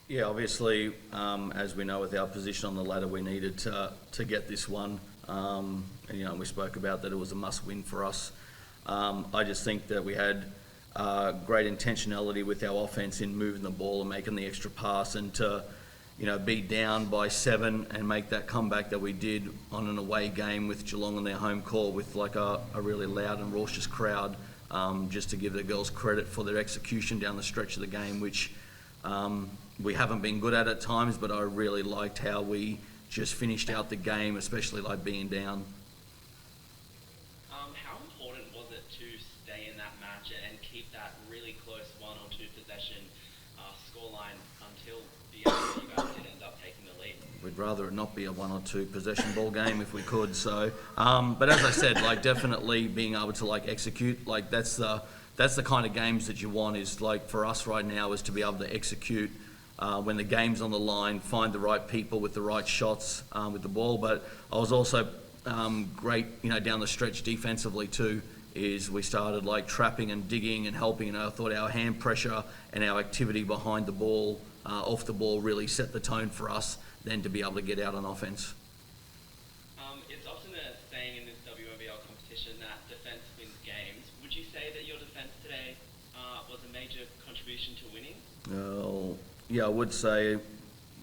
Yeah, obviously, as we know with our position on the ladder, we needed to get this one. And we spoke about that it was a must-win for us. I just think that we had great intentionality with our offense in moving the ball and making the extra pass, and to be down by 7 and make that comeback that we did on an away game with Geelong on their home court with like a really loud and raucous crowd, just to give the girls credit for their execution down the stretch of the game, which we haven't been good at times, but I really liked how we just finished out the game, especially like being down. How important was it to stay in that match and keep that really close 1 or 2 possession scoreline until the end, you guys did end up taking the lead? We'd rather it not be a 1 or 2 possession ball game if we could. So, but as I said, like definitely being able to like execute, like that's the kind of games that you want. Is like for us right now is to be able to execute when the game's on the line, find the right people with the right shots with the ball. But I was also great, down the stretch defensively too. Is we started like trapping and digging and helping, and I thought our hand pressure and our activity behind the ball, off the ball, really set the tone for us then to be able to get out on offense. It's often a saying in this WNBL competition that defense wins games. Would you say that your defense today was a major contribution to winning? Yeah, I would say,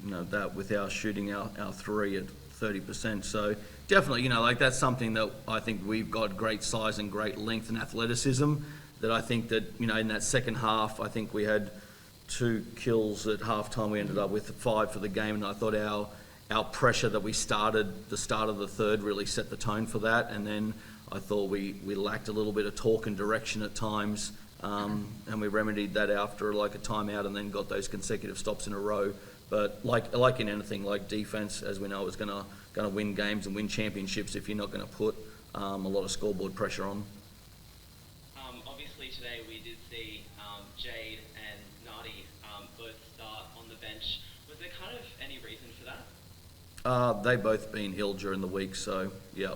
that with our shooting our 3 at 30%. So definitely, like that's something that I think we've got great size and great length and athleticism that I think that, in that second half, I think we had 2 kills at halftime. We ended up with 5 for the game, and I thought our pressure that we started the start of the third really set the tone for that. And then I thought we lacked a little bit of talk and direction at times. And we remedied that after like a timeout, and then got those consecutive stops in a row. But like in anything, like defense, as we know, is going to win games and win championships if you're not going to put a lot of scoreboard pressure on. Obviously today we did see Jade and Nadi both start on the bench. Was there kind of any reason for that? They've both been ill during the week, so yeah.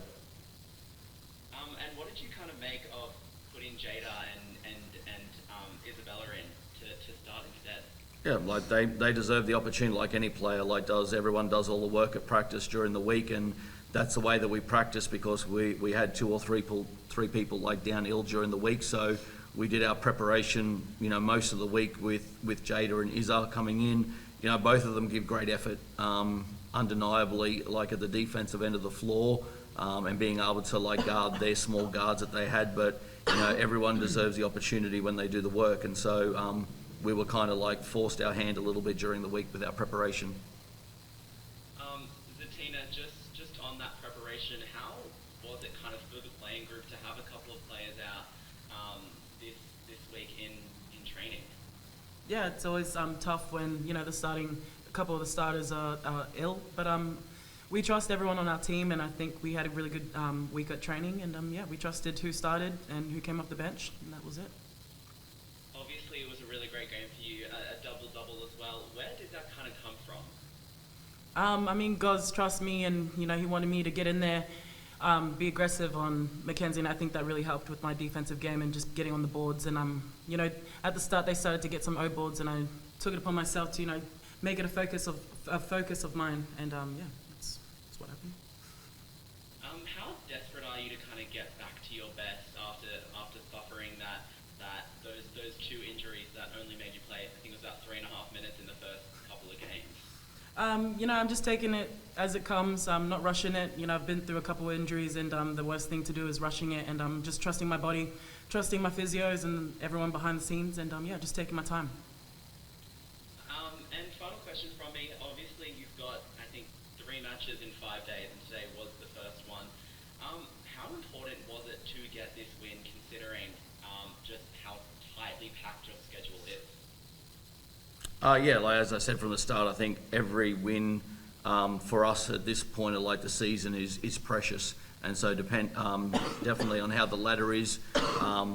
And what did you kind of make of putting Jada and Isabella in to start instead? Yeah, like they deserve the opportunity like any player everyone does all the work at practice during the week, and that's the way that we practice because we had 2 or 3 people like down ill during the week, so we did our preparation most of the week with Jada and Isa coming in. Both of them give great effort, undeniably, like at the defensive end of the floor, and being able to like guard their small guards that they had, but everyone deserves the opportunity when they do the work, and so we were kind of like forced our hand a little bit during the week with our preparation. Zitina, just on that preparation, how was it kind of for the playing group to have a couple of players out this week in training? Yeah, it's always tough when a couple of the starters are ill, but we trust everyone on our team, and I think we had a really good week at training, and we trusted who started and who came off the bench, and that was it. Obviously, it was a really great game for you, a double-double as well. Where did that kind of come from? Goz trusts me, and he wanted me to get in there, be aggressive on Mackenzie, and I think that really helped with my defensive game and just getting on the boards. And at the start they started to get some O boards, and I took it upon myself to make it a focus of mine, and that's what happened. How desperate are you to kind of get back to your best after suffering those 2 injuries that only made you play? I think it was about 3.5 minutes in the first couple of games. I'm just taking it as it comes. I'm not rushing it. I've been through a couple of injuries, and the worst thing to do is rushing it. And I'm just trusting my body, trusting my physios and everyone behind the scenes, and just taking my time. And final question from me. Obviously, you've got, I think, 3 matches in 5 days, and today was the first one. How important was it to get this win, considering just how tightly packed your schedule is? As I said from the start, I think every win for us at this point of the season is precious, and so definitely on how the ladder is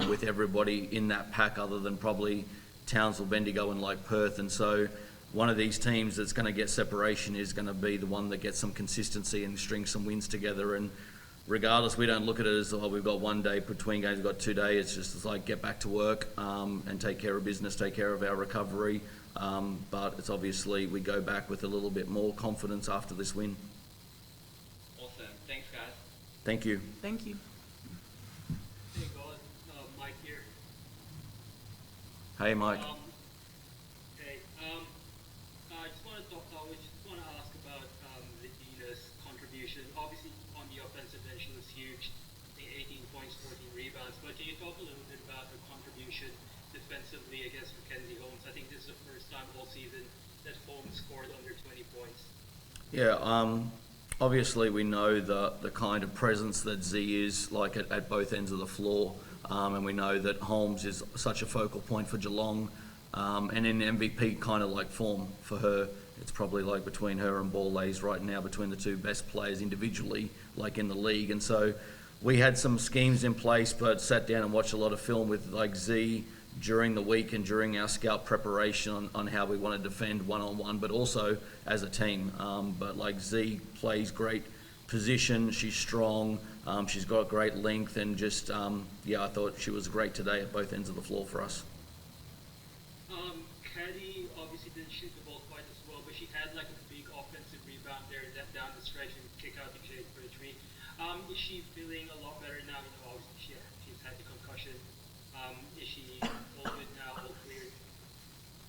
with everybody in that pack, other than probably Townsville, Bendigo, and Perth, and so one of these teams that's going to get separation is going to be the one that gets some consistency and strings some wins together. And regardless, we don't look at it as we've got 1 day between games, we've got 2 days. It's just get back to work and take care of business, take care of our recovery. But it's obviously we go back with a little bit more confidence after this win. Awesome. Thanks, guys. Thank you. Thank you. Hey guys, Mike here. Hey, Mike. Hey, I just want to talk. We just want to ask about Zitina's contribution. Obviously, on the offensive end, she was huge. I think 18 points, 14 rebounds. But can you talk a little bit about her contribution defensively against Mackenzie Holmes? I think this is the first time all season that Holmes scored under 20 points. Yeah, obviously we know the kind of presence that Z is like at both ends of the floor, and we know that Holmes is such a focal point for Geelong, and in MVP kind of like form for her. It's probably like between her and Borlase right now, between the two best players individually, like in the league. And so we had some schemes in place, but sat down and watched a lot of film with like Z during the week and during our scout preparation on how we want to defend one-on-one, but also as a team. But like Z plays great position, she's strong, she's got great length, and just, yeah, I thought she was great today at both ends of the floor for us. Caddy obviously didn't shoot the ball quite as well, but she had like a big offensive rebound there down the stretch and kick out the shade for a three. Is she feeling a lot better now? You know, obviously she's had the concussion. Is she all good now, all clear?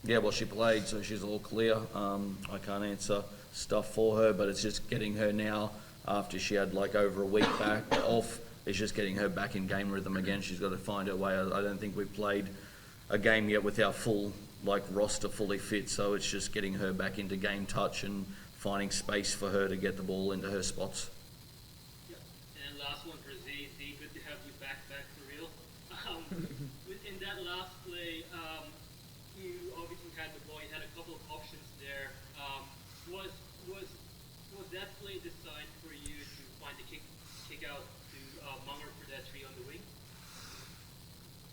Yeah, well, she played, so she's all clear. I can't answer stuff for her, but it's just getting her now, after she had like over a week back off, it's just getting her back in game rhythm again. She's got to find her way. I don't think we've played a game yet with our full like roster fully fit, so it's just getting her back into game touch and finding space for her to get the ball into her spots. Yeah. And last one for Z. Z, good to have you back for real. In that last play, you obviously had the ball. You had a couple of options there. Was that play designed for you to find the kick out to Munger for that three on the wing?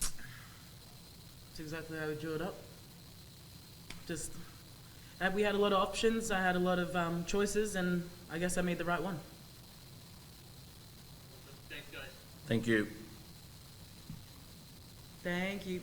That's exactly how we drew it up. Just, we had a lot of options. I had a lot of choices, and I guess I made the right one. Thanks, guys. Thank you. Thank you.